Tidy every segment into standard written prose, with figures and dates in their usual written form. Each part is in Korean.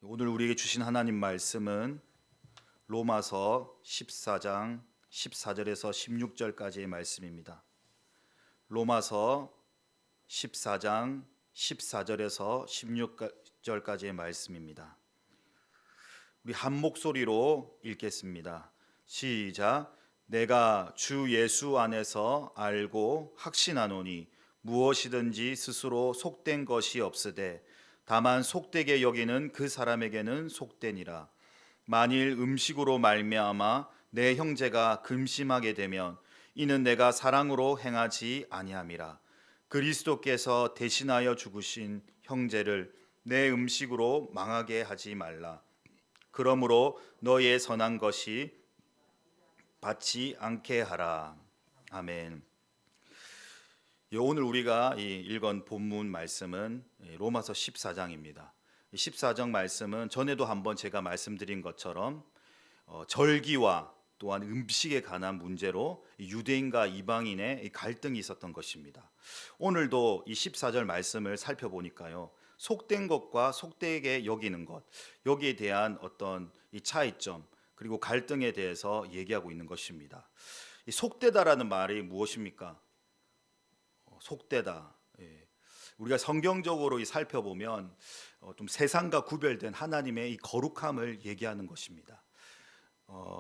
오늘 우리에게 주신 하나님 말씀은 로마서 14장 14절에서 16절까지의 말씀입니다. 로마서 14장 14절에서 16절까지의 말씀입니다. 우리 한 목소리로 읽겠습니다. 시작. 내가 주 예수 안에서 알고 확신하노니 무엇이든지 스스로 속된 것이 없으되 다만 속되게 여기는 그 사람에게는 속되니라. 만일 음식으로 말미암아 내 형제가 근심하게 되면 이는 내가 사랑으로 행하지 아니함이라. 그리스도께서 대신하여 죽으신 형제를 내 음식으로 망하게 하지 말라. 그러므로 너의 선한 것이 받지 않게 하라. 아멘. 오늘 우리가 읽은 본문 말씀은 로마서 14장입니다. 14장 말씀은 전에도 한번 제가 말씀드린 것처럼 절기와 또한 음식에 관한 문제로 유대인과 이방인의 갈등이 있었던 것입니다. 오늘도 이 14절 말씀을 살펴보니까요, 속된 것과 속되게 여기는 것, 여기에 대한 어떤 이 차이점 그리고 갈등에 대해서 얘기하고 있는 것입니다. 이 속되다라는 말이 무엇입니까? 속되다. 우리가 성경적으로 살펴보면 좀 세상과 구별된 하나님의 이 거룩함을 얘기하는 것입니다.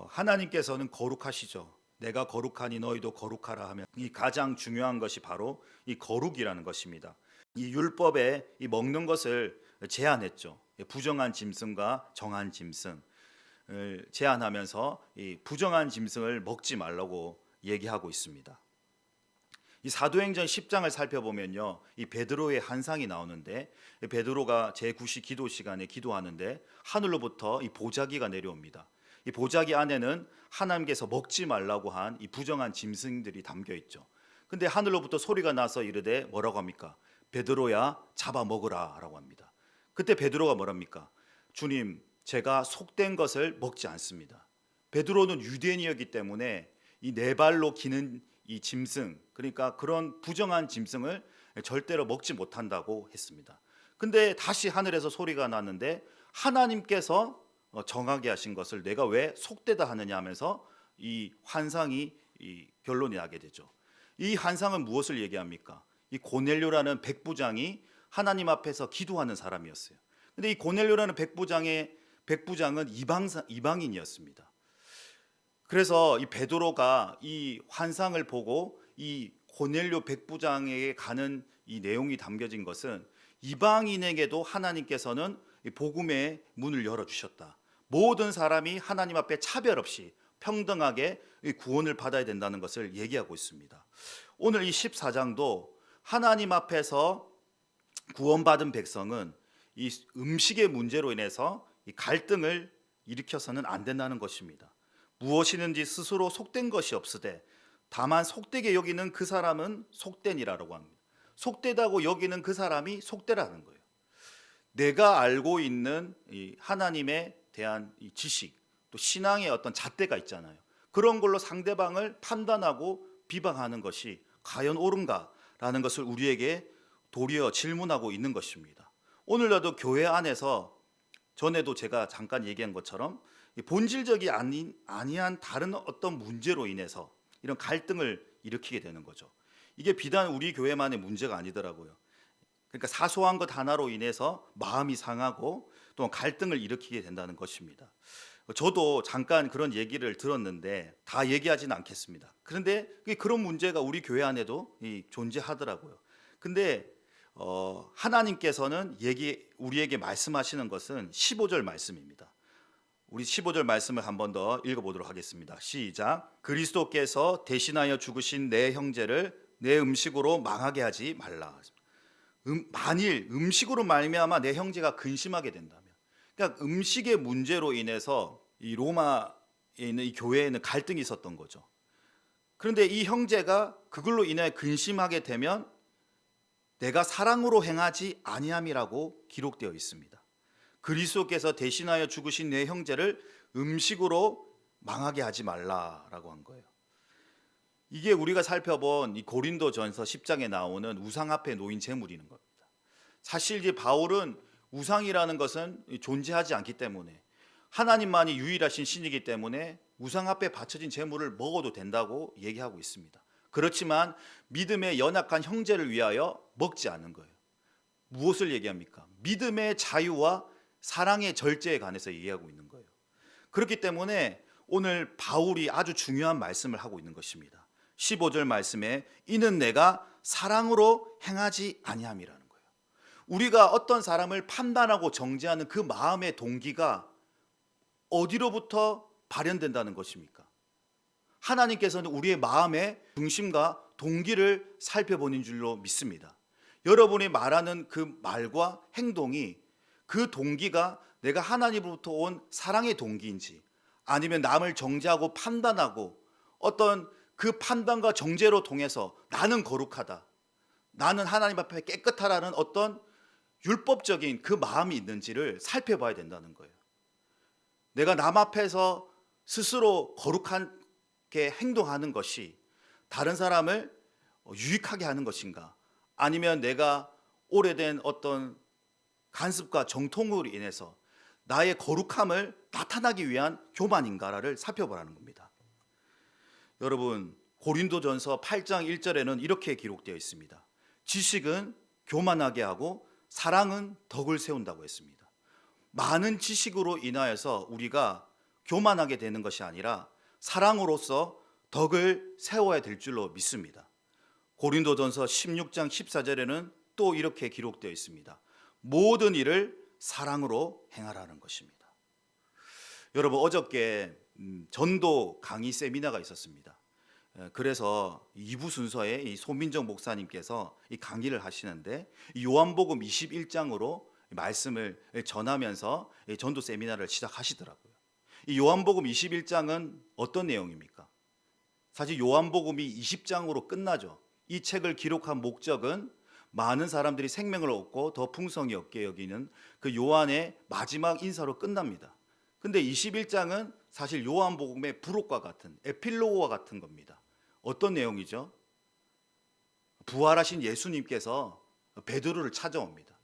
하나님께서는 거룩하시죠. 내가 거룩하니 너희도 거룩하라 하면 이 가장 중요한 것이 바로 이 거룩이라는 것입니다. 이 율법에 이 먹는 것을 제한했죠. 부정한 짐승과 정한 짐승을 제한하면서 이 부정한 짐승을 먹지 말라고 얘기하고 있습니다. 이 사도행전 10장을 살펴보면요, 이 베드로의 환상이 나오는데, 베드로가 제9시 기도 시간에 기도하는데 하늘로부터 이 보자기가 내려옵니다. 이 보자기 안에는 하나님께서 먹지 말라고 한 이 부정한 짐승들이 담겨 있죠. 근데 하늘로부터 소리가 나서 이르되 뭐라고 합니까? 베드로야 잡아 먹으라라고 합니다. 그때 베드로가 뭐랍니까? 주님, 제가 속된 것을 먹지 않습니다. 베드로는 유대인이었기 때문에 이 네 발로 기는 이 짐승, 그러니까 그런 부정한 짐승을 절대로 먹지 못한다고 했습니다. 근데 다시 하늘에서 소리가 났는데 하나님께서 정하게 하신 것을 내가 왜 속되다 하느냐 하면서 이 환상이 이 결론이 나게 되죠. 이 환상은 무엇을 얘기합니까? 이 고넬료라는 백부장이 하나님 앞에서 기도하는 사람이었어요. 근데 이 고넬료라는 백부장은 이방인이었습니다. 그래서 이 베드로가 이 환상을 보고 이 고넬료 백부장에게 가는 이 내용이 담겨진 것은 이방인에게도 하나님께서는 복음의 문을 열어주셨다. 모든 사람이 하나님 앞에 차별 없이 평등하게 구원을 받아야 된다는 것을 얘기하고 있습니다. 오늘 이 14장도 하나님 앞에서 구원받은 백성은 이 음식의 문제로 인해서 이 갈등을 일으켜서는 안 된다는 것입니다. 무엇이든지 스스로 속된 것이 없으되 다만 속되게 여기는 그 사람은 속되니라라고 합니다. 속되다고 여기는 그 사람이 속되라는 거예요. 내가 알고 있는 이 하나님에 대한 이 지식, 또 신앙의 어떤 잣대가 있잖아요. 그런 걸로 상대방을 판단하고 비방하는 것이 과연 옳은가라는 것을 우리에게 도리어 질문하고 있는 것입니다. 오늘날도 교회 안에서 전에도 제가 잠깐 얘기한 것처럼 본질적이 아니한 다른 어떤 문제로 인해서 이런 갈등을 일으키게 되는 거죠. 이게 비단 우리 교회만의 문제가 아니더라고요. 그러니까 사소한 것 하나로 인해서 마음이 상하고 또 갈등을 일으키게 된다는 것입니다. 저도 잠깐 그런 얘기를 들었는데 다 얘기하지는 않겠습니다. 그런데 그런 문제가 우리 교회 안에도 존재하더라고요. 근데 하나님께서는 우리에게 말씀하시는 것은 15절 말씀입니다. 우리 15절 말씀을 한 번 더 읽어보도록 하겠습니다. 시작. 그리스도께서 대신하여 죽으신 내 형제를 내 음식으로 망하게 하지 말라. 만일 음식으로 말미암아 내 형제가 근심하게 된다면, 그러니까 음식의 문제로 인해서 이 로마에 있는 이 교회에는 갈등이 있었던 거죠. 그런데 이 형제가 그걸로 인해 근심하게 되면 내가 사랑으로 행하지 아니함이라고 기록되어 있습니다. 그리스도께서 대신하여 죽으신 내 형제를 음식으로 망하게 하지 말라라고 한 거예요. 이게 우리가 살펴본 이 고린도전서 10장에 나오는 우상 앞에 놓인 재물이는 겁니다. 사실 이 바울은 우상이라는 것은 존재하지 않기 때문에, 하나님만이 유일하신 신이기 때문에 우상 앞에 바쳐진 재물을 먹어도 된다고 얘기하고 있습니다. 그렇지만 믿음의 연약한 형제를 위하여 먹지 않는 거예요. 무엇을 얘기합니까? 믿음의 자유와 사랑의 절제에 관해서 얘기하고 있는 거예요. 그렇기 때문에 오늘 바울이 아주 중요한 말씀을 하고 있는 것입니다. 15절 말씀에 이는 내가 사랑으로 행하지 아니함이라는 거예요. 우리가 어떤 사람을 판단하고 정죄하는 그 마음의 동기가 어디로부터 발현된다는 것입니까? 하나님께서는 우리의 마음의 중심과 동기를 살펴보는 줄로 믿습니다. 여러분이 말하는 그 말과 행동이, 그 동기가 내가 하나님으로부터 온 사랑의 동기인지, 아니면 남을 정죄하고 판단하고 어떤 그 판단과 정죄로 통해서 나는 거룩하다, 나는 하나님 앞에 깨끗하라는 어떤 율법적인 그 마음이 있는지를 살펴봐야 된다는 거예요. 내가 남 앞에서 스스로 거룩하게 행동하는 것이 다른 사람을 유익하게 하는 것인가, 아니면 내가 오래된 어떤 간습과 정통으로 인해서 나의 거룩함을 나타나기 위한 교만인가를 살펴보라는 겁니다. 여러분, 고린도전서 8장 1절에는 이렇게 기록되어 있습니다. 지식은 교만하게 하고 사랑은 덕을 세운다고 했습니다. 많은 지식으로 인하여서 우리가 교만하게 되는 것이 아니라 사랑으로서 덕을 세워야 될 줄로 믿습니다. 고린도전서 16장 14절에는 또 이렇게 기록되어 있습니다. 모든 일을 사랑으로 행하라는 것입니다. 여러분, 어저께 전도 강의 세미나가 있었습니다. 그래서 2부 순서에 이 소민정 목사님께서 이 강의를 하시는데 요한복음 21장으로 말씀을 전하면서 전도 세미나를 시작하시더라고요. 이 요한복음 21장은 어떤 내용입니까? 사실 요한복음이 20장으로 끝나죠. 이 책을 기록한 목적은 많은 사람들이 생명을 얻고 더 풍성히 얻게 여기는 그 요한의 마지막 인사로 끝납니다. 근데 21장은 사실 요한복음의 부록과 같은 에필로그와 같은 겁니다. 어떤 내용이죠? 부활하신 예수님께서 베드로를 찾아옵니다.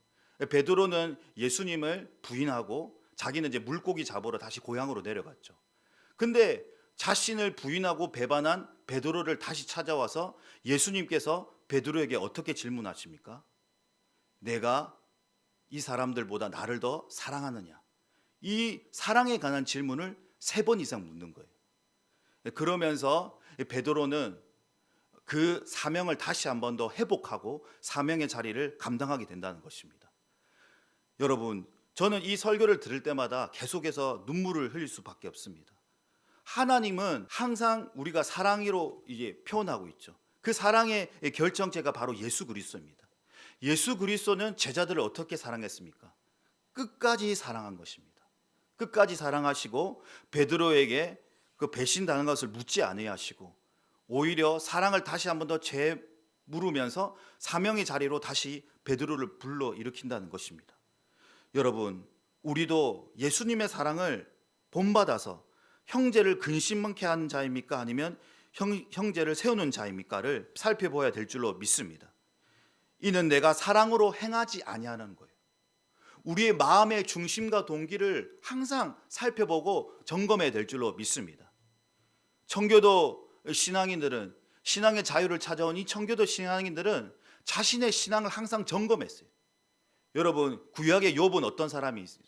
베드로는 예수님을 부인하고 자기는 이제 물고기 잡으러 다시 고향으로 내려갔죠. 근데 자신을 부인하고 배반한 베드로를 다시 찾아와서 예수님께서 베드로에게 어떻게 질문하십니까? 내가 이 사람들보다 나를 더 사랑하느냐? 이 사랑에 관한 질문을 3번 이상 묻는 거예요. 그러면서 베드로는 그 사명을 다시 한 번 더 회복하고 사명의 자리를 감당하게 된다는 것입니다. 여러분, 저는 이 설교를 들을 때마다 계속해서 눈물을 흘릴 수밖에 없습니다. 하나님은 항상 우리가 사랑으로 이제 표현하고 있죠. 그 사랑의 결정체가 바로 예수 그리스도입니다. 예수 그리스도는 제자들을 어떻게 사랑했습니까? 끝까지 사랑한 것입니다. 끝까지 사랑하시고 베드로에게 그 배신당한 것을 묻지 아니하시고 오히려 사랑을 다시 한 번 더 물으면서 사명의 자리로 다시 베드로를 불러 일으킨다는 것입니다. 여러분, 우리도 예수님의 사랑을 본받아서 형제를 근심먹게 하는 자입니까? 아니면 형제를 세우는 자입니까를 살펴봐야 될 줄로 믿습니다. 이는 내가 사랑으로 행하지 아니하는 거예요. 우리의 마음의 중심과 동기를 항상 살펴보고 점검해야 될 줄로 믿습니다. 청교도 신앙인들은, 신앙의 자유를 찾아온 이 청교도 신앙인들은 자신의 신앙을 항상 점검했어요. 여러분, 구약의 욥은 어떤 사람이 있어요?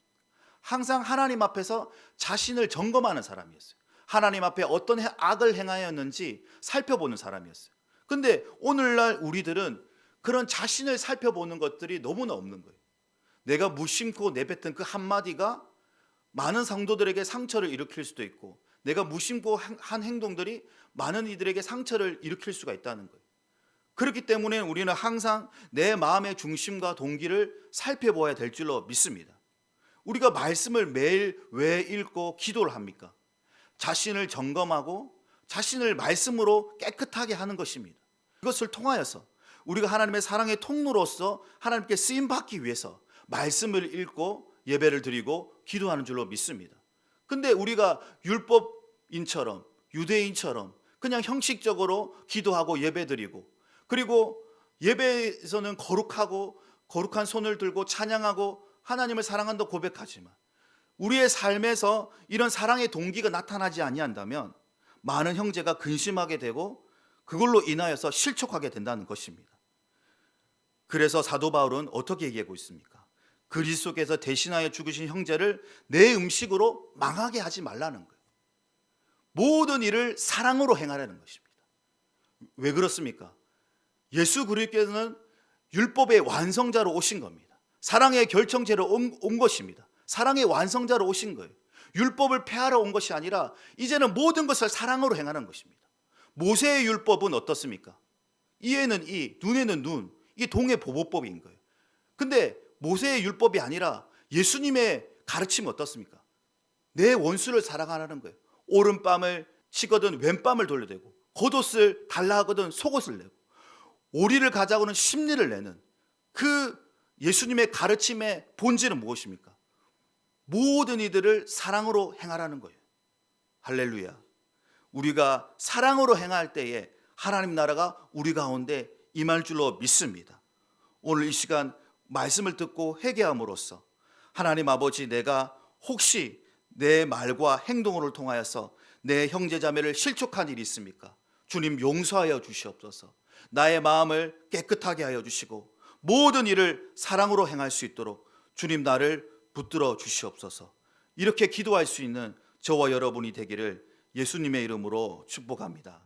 항상 하나님 앞에서 자신을 점검하는 사람이었어요. 하나님 앞에 어떤 악을 행하였는지 살펴보는 사람이었어요. 근데 오늘날 우리들은 그런 자신을 살펴보는 것들이 너무나 없는 거예요. 내가 무심코 내뱉은 그 한마디가 많은 성도들에게 상처를 일으킬 수도 있고, 내가 무심코 한 행동들이 많은 이들에게 상처를 일으킬 수가 있다는 거예요. 그렇기 때문에 우리는 항상 내 마음의 중심과 동기를 살펴봐야 될 줄로 믿습니다. 우리가 말씀을 매일 왜 읽고 기도를 합니까? 자신을 점검하고 자신을 말씀으로 깨끗하게 하는 것입니다. 이것을 통하여서 우리가 하나님의 사랑의 통로로서 하나님께 쓰임받기 위해서 말씀을 읽고 예배를 드리고 기도하는 줄로 믿습니다. 근데 우리가 율법인처럼, 유대인처럼 그냥 형식적으로 기도하고 예배드리고, 그리고 예배에서는 거룩한 손을 들고 찬양하고 하나님을 사랑한다 고백하지만 우리의 삶에서 이런 사랑의 동기가 나타나지 아니한다면 많은 형제가 근심하게 되고 그걸로 인하여서 실족하게 된다는 것입니다. 그래서 사도 바울은 어떻게 얘기하고 있습니까? 그리스도께서 대신하여 죽으신 형제를 내 음식으로 망하게 하지 말라는 거예요. 모든 일을 사랑으로 행하라는 것입니다. 왜 그렇습니까? 예수 그리스도께서는 율법의 완성자로 오신 겁니다. 사랑의 결정체로 온 것입니다. 사랑의 완성자로 오신 거예요. 율법을 폐하러 온 것이 아니라 이제는 모든 것을 사랑으로 행하는 것입니다. 모세의 율법은 어떻습니까? 이에는 이, 눈에는 눈, 이게 동의 보호법인 거예요. 근데 모세의 율법이 아니라 예수님의 가르침은 어떻습니까? 내 원수를 사랑하라는 거예요. 오른뺨을 치거든 왼뺨을 돌려대고, 겉옷을 달라 하거든 속옷을 내고, 오리를 가자고는 십리를 내는 그 예수님의 가르침의 본질은 무엇입니까? 모든 이들을 사랑으로 행하라는 거예요. 할렐루야. 우리가 사랑으로 행할 때에 하나님 나라가 우리 가운데 임할 줄로 믿습니다. 오늘 이 시간 말씀을 듣고 회개함으로써 하나님 아버지, 내가 혹시 내 말과 행동을 통하여서 내 형제자매를 실족한 일이 있습니까? 주님 용서하여 주시옵소서. 나의 마음을 깨끗하게 하여 주시고 모든 일을 사랑으로 행할 수 있도록 주님 나를 붙들어 주시옵소서. 이렇게 기도할 수 있는 저와 여러분이 되기를 예수님의 이름으로 축복합니다.